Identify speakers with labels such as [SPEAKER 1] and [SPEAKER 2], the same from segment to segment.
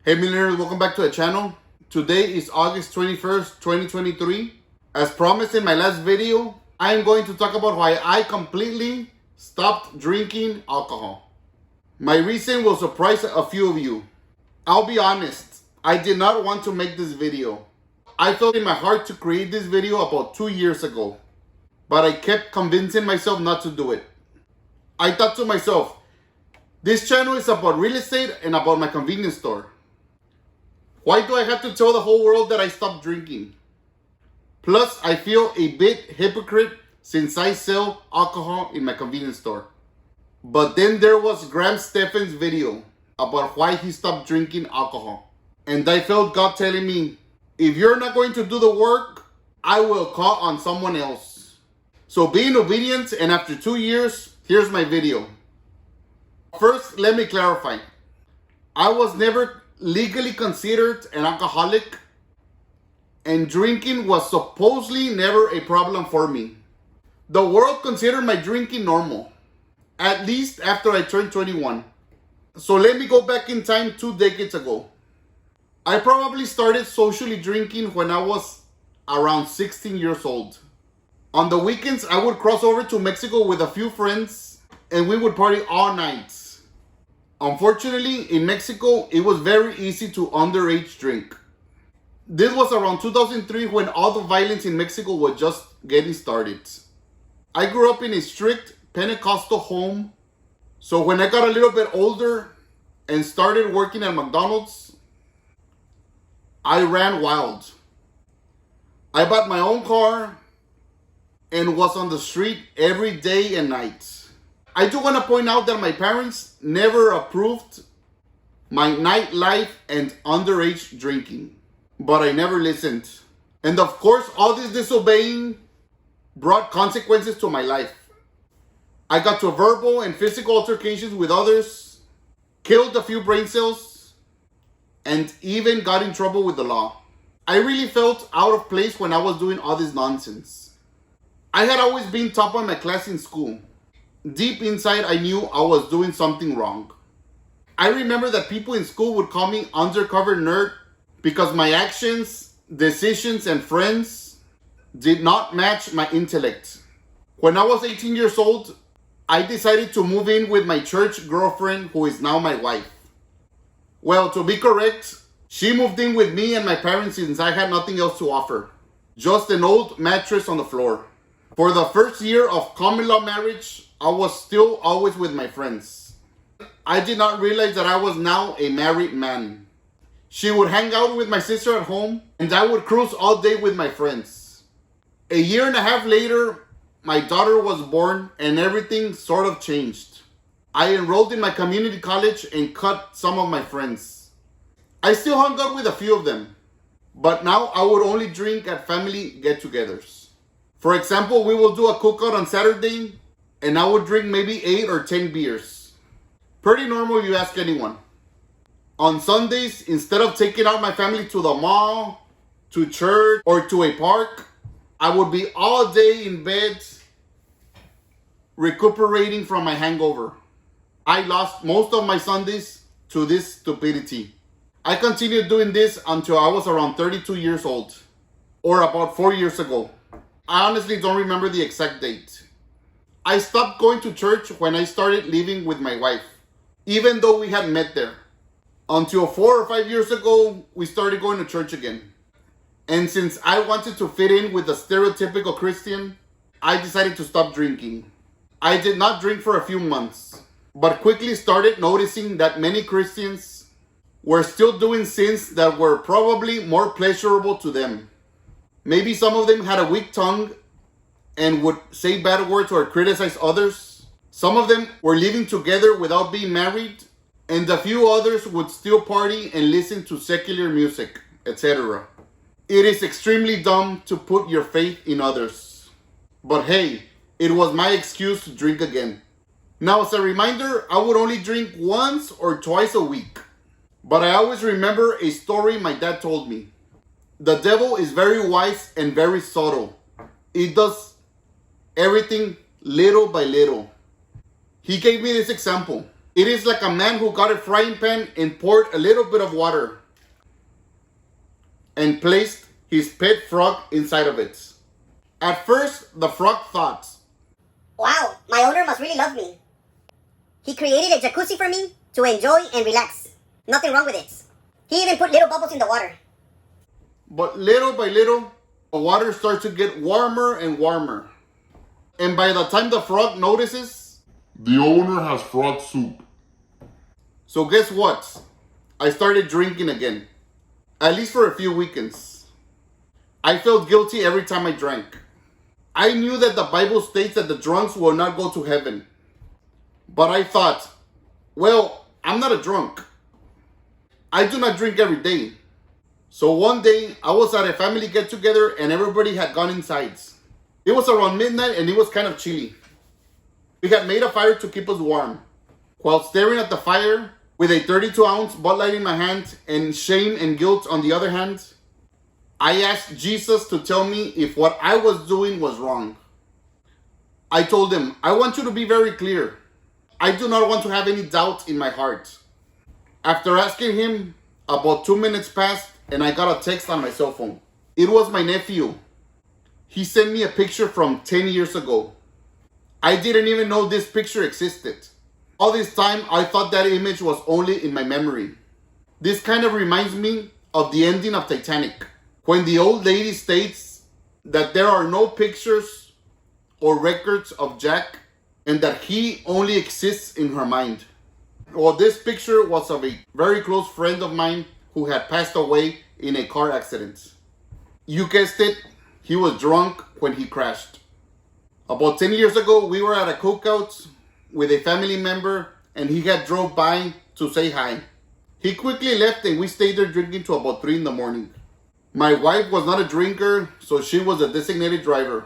[SPEAKER 1] Hey millionaires, welcome back to the channel. Today is August 21st, 2023. As promised in my last video, I am going to talk about why I completely stopped drinking alcohol. My reason will surprise a few of you. I'll be honest, I did not want to make this video. I felt in my heart to create this video about 2 years ago, but I kept convincing myself not to do it. I thought to myself, this channel is about real estate and about my convenience store. Why do I have to tell the whole world that I stopped drinking? Plus, I feel a bit hypocrite since I sell alcohol in my convenience store. But then there was Graham Stephan's video about why he stopped drinking alcohol. And I felt God telling me, if you're not going to do the work, I will call on someone else. So being obedient, and after 2 years, here's my video. First, let me clarify. I was never legally considered an alcoholic, and drinking was supposedly never a problem for me. The world considered my drinking normal, at least after I turned 21. So let me go back in time 2 decades ago. I probably started socially drinking when I was around 16 years old. On the weekends, I would cross over to Mexico with a few friends and we would party all night. Unfortunately, in Mexico, it was very easy to underage drink. This was around 2003 when all the violence in Mexico was just getting started. I grew up in a strict Pentecostal home, so when I got a little bit older and started working at McDonald's, I ran wild. I bought my own car and was on the street every day and night. I do want to point out that my parents never approved my nightlife and underage drinking, but I never listened. And of course, all this disobeying brought consequences to my life. I got to verbal and physical altercations with others, killed a few brain cells, and even got in trouble with the law. I really felt out of place when I was doing all this nonsense. I had always been top of my class in school. Deep inside, I knew I was doing something wrong. I remember that people in school would call me undercover nerd because my actions, decisions, and friends did not match my intellect. When I was 18 years old, I decided to move in with my church girlfriend, who is now my wife. Well, to be correct, she moved in with me and my parents since I had nothing else to offer. Just an old mattress on the floor. For the first year of common law marriage, I was still always with my friends. I did not realize that I was now a married man. She would hang out with my sister at home, and I would cruise all day with my friends. A year and a half later, my daughter was born, and everything sort of changed. I enrolled in my community college and cut some of my friends. I still hung out with a few of them, but now I would only drink at family get-togethers. For example, we will do a cookout on Saturday, and I would drink maybe 8 or 10 beers. Pretty normal, you ask anyone. On Sundays, instead of taking out my family to the mall, to church, or to a park, I would be all day in bed recuperating from my hangover. I lost most of my Sundays to this stupidity. I continued doing this until I was around 32 years old, or about 4 years ago. I honestly don't remember the exact date. I stopped going to church when I started living with my wife, even though we had met there. Until 4 or 5 years ago, we started going to church again. And since I wanted to fit in with the stereotypical Christian, I decided to stop drinking. I did not drink for a few months, but quickly started noticing that many Christians were still doing sins that were probably more pleasurable to them. Maybe some of them had a weak tongue and would say bad words or criticize others. Some of them were living together without being married, and a few others would still party and listen to secular music, etc. It is extremely dumb to put your faith in others. But hey, it was my excuse to drink again. Now, as a reminder, I would only drink once or twice a week. But I always remember a story my dad told me. The devil is very wise and very subtle. It does everything little by little. He gave me this example. It is like a man who got a frying pan and poured a little bit of water and placed his pet frog inside of it. At first, the frog thought,
[SPEAKER 2] "Wow, my owner must really love me. He created a jacuzzi for me to enjoy and relax. Nothing wrong with it. He even put little bubbles in the water."
[SPEAKER 1] But little by little, the water starts to get warmer and warmer. And by the time the frog notices,
[SPEAKER 3] the owner has frog soup.
[SPEAKER 1] So guess what? I started drinking again. At least for a few weekends. I felt guilty every time I drank. I knew that the Bible states that the drunks will not go to heaven. But I thought, well, I'm not a drunk. I do not drink every day. So one day, I was at a family get-together and everybody had gone inside. It was around midnight and it was kind of chilly. We had made a fire to keep us warm. While staring at the fire, with a 32-ounce Bud Light in my hand and shame and guilt on the other hand, I asked Jesus to tell me if what I was doing was wrong. I told him, I want you to be very clear. I do not want to have any doubt in my heart. After asking him, about 2 minutes passed and I got a text on my cell phone. It was my nephew. He sent me a picture from 10 years ago. I didn't even know this picture existed. All this time, I thought that image was only in my memory. This kind of reminds me of the ending of Titanic, when the old lady states that there are no pictures or records of Jack and that he only exists in her mind. Well, this picture was of a very close friend of mine who had passed away in a car accident. You guessed it, he was drunk when he crashed. About 10 years ago, we were at a cookout with a family member and he had drove by to say hi. He quickly left and we stayed there drinking till about 3 in the morning. My wife was not a drinker, so she was a designated driver.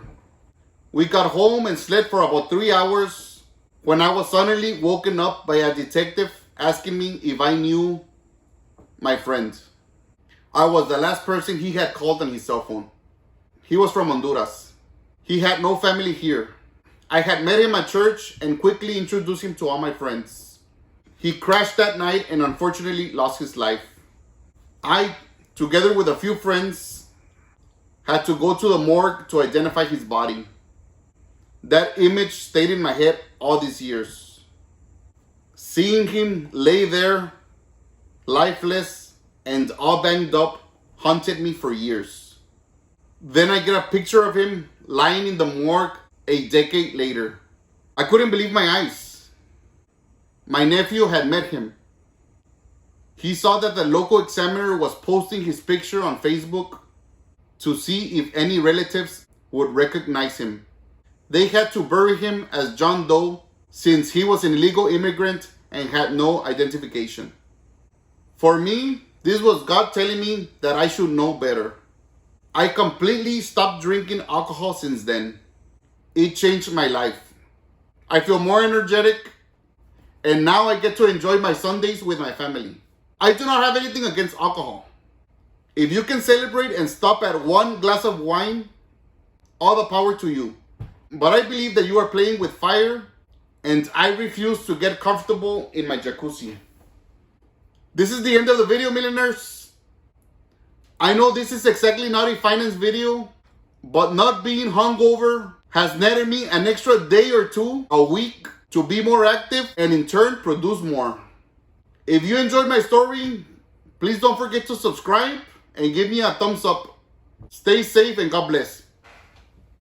[SPEAKER 1] We got home and slept for about 3 hours when I was suddenly woken up by a detective asking me if I knew my friend. I was the last person he had called on his cell phone. He was from Honduras. He had no family here. I had met him at church and quickly introduced him to all my friends. He crashed that night and unfortunately lost his life. I, together with a few friends, had to go to the morgue to identify his body. That image stayed in my head all these years. Seeing him lay there, lifeless and all banged up, haunted me for years. Then I get a picture of him lying in the morgue a decade later. I couldn't believe my eyes. My nephew had met him. He saw that the local examiner was posting his picture on Facebook to see if any relatives would recognize him. They had to bury him as John Doe since he was an illegal immigrant and had no identification. For me, this was God telling me that I should know better. I completely stopped drinking alcohol since then. It changed my life. I feel more energetic, and now I get to enjoy my Sundays with my family. I do not have anything against alcohol. If you can celebrate and stop at 1 glass of wine, all the power to you. But I believe that you are playing with fire, and I refuse to get comfortable in my jacuzzi. This is the end of the video, millionaires. I know this is exactly not a finance video, but not being hungover has netted me an extra day or two a week to be more active and in turn produce more. If you enjoyed my story, please don't forget to subscribe and give me a thumbs up. Stay safe and God bless.